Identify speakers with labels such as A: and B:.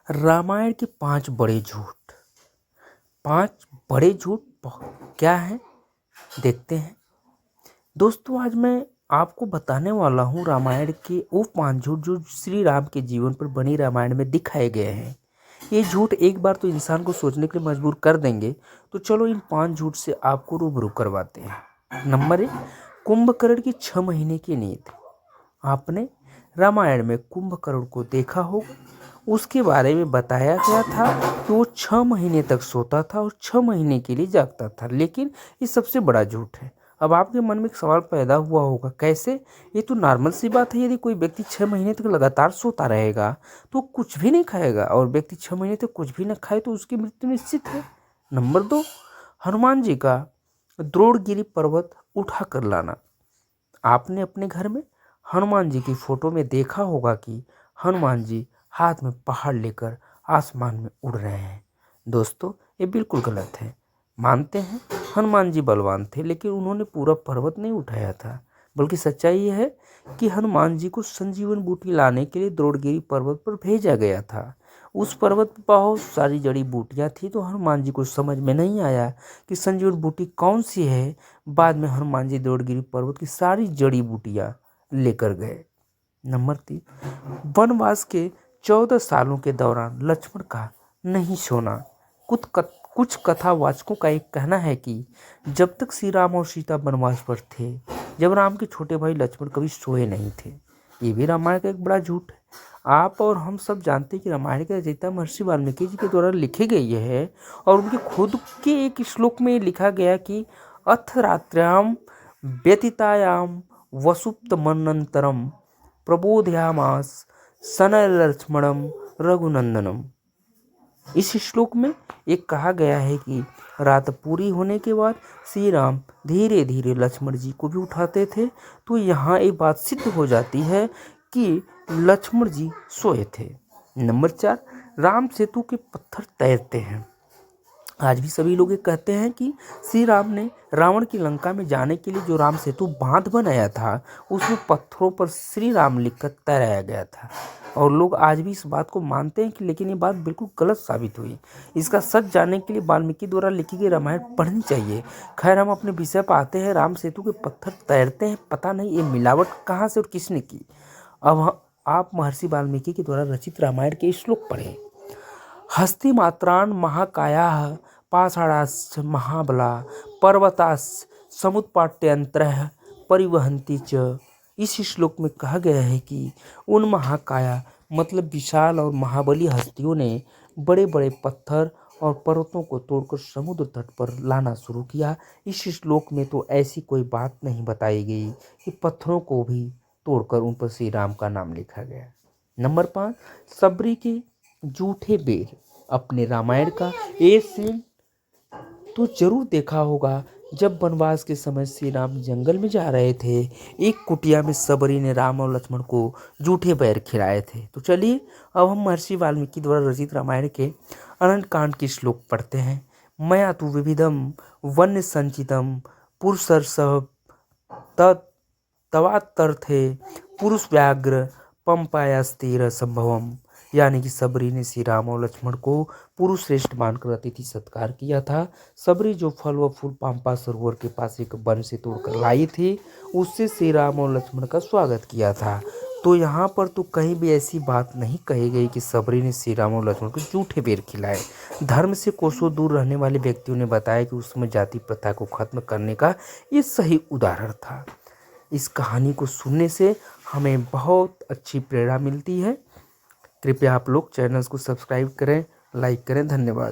A: रामायण के 5 बड़े झूठ। 5 बड़े झूठ क्या हैं, देखते हैं। दोस्तों, आज मैं आपको बताने वाला हूँ रामायण के वो 5 झूठ जो श्री राम के जीवन पर बनी रामायण में दिखाए गए हैं। ये झूठ एक बार तो इंसान को सोचने के लिए मजबूर कर देंगे। तो चलो इन 5 झूठ से आपको रूबरू करवाते हैं। नंबर 1, कुंभकर्ण की 6 महीने की नींद। आपने रामायण में कुंभकर्ण को देखा होगा। उसके बारे में बताया गया था कि वो 6 महीने तक सोता था और 6 महीने के लिए जागता था। लेकिन ये सबसे बड़ा झूठ है। अब आपके मन में एक सवाल पैदा हुआ होगा, कैसे? ये तो नॉर्मल सी बात है। यदि कोई व्यक्ति 6 महीने तक लगातार सोता रहेगा तो कुछ भी नहीं खाएगा, और व्यक्ति 6 महीने तक कुछ भी न खाए तो उसकी मृत्यु निश्चित है। नंबर 2, हनुमान जी का द्रोणगिरी पर्वत उठा कर लाना। आपने अपने घर में हनुमान जी की फोटो में देखा होगा कि हनुमान जी हाथ में पहाड़ लेकर आसमान में उड़ रहे हैं। दोस्तों, ये बिल्कुल गलत है। मानते हैं हनुमान जी बलवान थे, लेकिन उन्होंने पूरा पर्वत नहीं उठाया था। बल्कि सच्चाई यह है कि हनुमान जी को संजीवन बूटी लाने के लिए द्रोणगिरी पर्वत पर भेजा गया था। उस पर्वत पर बहुत सारी जड़ी बूटियाँ थी, तो हनुमान जी को समझ में नहीं आया कि संजीवन बूटी कौन सी है। बाद में हनुमान जी द्रोणगिरी पर्वत की सारी जड़ी बूटियाँ लेकर गए। नंबर 3, वनवास के 14 सालों के दौरान लक्ष्मण का नहीं सोना। कुछ कथावाचकों का एक कहना है कि जब तक श्री राम और सीता वनवास पर थे, जब राम के छोटे भाई लक्ष्मण कभी सोए नहीं थे। ये भी रामायण का एक बड़ा झूठ है। आप और हम सब जानते हैं कि रामायण की रचयिता महर्षि वाल्मीकि जी के द्वारा लिखी गई है, और उनके खुद के एक श्लोक में लिखा गया कि अथ रात्र्याम व्यतीतायाम वसुप्तमनंतरम प्रबोधयामास सनलक्ष्मणम रघुनंदनम। इस श्लोक में एक कहा गया है कि रात पूरी होने के बाद श्री राम धीरे धीरे लक्ष्मण जी को भी उठाते थे। तो यहाँ एक बात सिद्ध हो जाती है कि लक्ष्मण जी सोए थे। नंबर 4, राम सेतु के पत्थर तैरते हैं। आज भी सभी लोग ये कहते हैं कि श्री राम ने रावण की लंका में जाने के लिए जो राम सेतु बांध बनाया था, उसमें पत्थरों पर श्री राम लिखकर तैराया गया था। और लोग आज भी इस बात को मानते हैं कि, लेकिन ये बात बिल्कुल गलत साबित हुई। इसका सच जानने के लिए वाल्मीकि द्वारा लिखी गई रामायण पढ़नी चाहिए। खैर, हम अपने विषय पर आते हैं। राम सेतु के पत्थर तैरते हैं, पता नहीं ये मिलावट कहाँ से और किसने की। अब आप महर्षि वाल्मीकि के द्वारा रचित रामायण के श्लोक पढ़ें। हस्ति मात्रान महाकायाः पाषाणाश्च महाबला पर्वताश्च समुत्पाट्यंतरः परिवहन्ति च। इस श्लोक में कहा गया है कि उन महाकाया मतलब विशाल और महाबली हस्तियों ने बड़े बड़े पत्थर और पर्वतों को तोड़कर समुद्र तट पर लाना शुरू किया। इस श्लोक में तो ऐसी कोई बात नहीं बताई गई कि पत्थरों को भी तोड़कर उन पर श्री राम का नाम लिखा गया। नंबर 5, सबरी के झूठे बेर। अपने रामायण का ये सीन तो जरूर देखा होगा। जब वनवास के समय श्री राम जंगल में जा रहे थे, एक कुटिया में सबरी ने राम और लक्ष्मण को झूठे बैर खिलाए थे। तो चलिए अब हम महर्षि वाल्मीकि द्वारा रचित रामायण के अरण्य कांड के श्लोक पढ़ते हैं। मया तु विविधम वन्य संचितम पुरुषर्षभ तवातर्थे पुरुष व्याघ्र पंपायास्तेर संभवम। यानी कि सबरी ने श्री राम और लक्ष्मण को पुरुष श्रेष्ठ मानकर अतिथि सत्कार किया था। सबरी जो फल व फूल पंपा सरोवर के पास एक वन से तोड़कर लाई थी, उससे श्री राम और लक्ष्मण का स्वागत किया था। तो यहाँ पर तो कहीं भी ऐसी बात नहीं कही गई कि सबरी ने श्री राम और लक्ष्मण को झूठे बेर खिलाए। धर्म से कोसों दूर रहने वाले व्यक्तियों ने बताया कि उस समय जाति प्रथा को खत्म करने का ये सही उदाहरण था। इस कहानी को सुनने से हमें बहुत अच्छी प्रेरणा मिलती है। कृपया आप लोग चैनल को सब्सक्राइब करें, लाइक करें। धन्यवाद।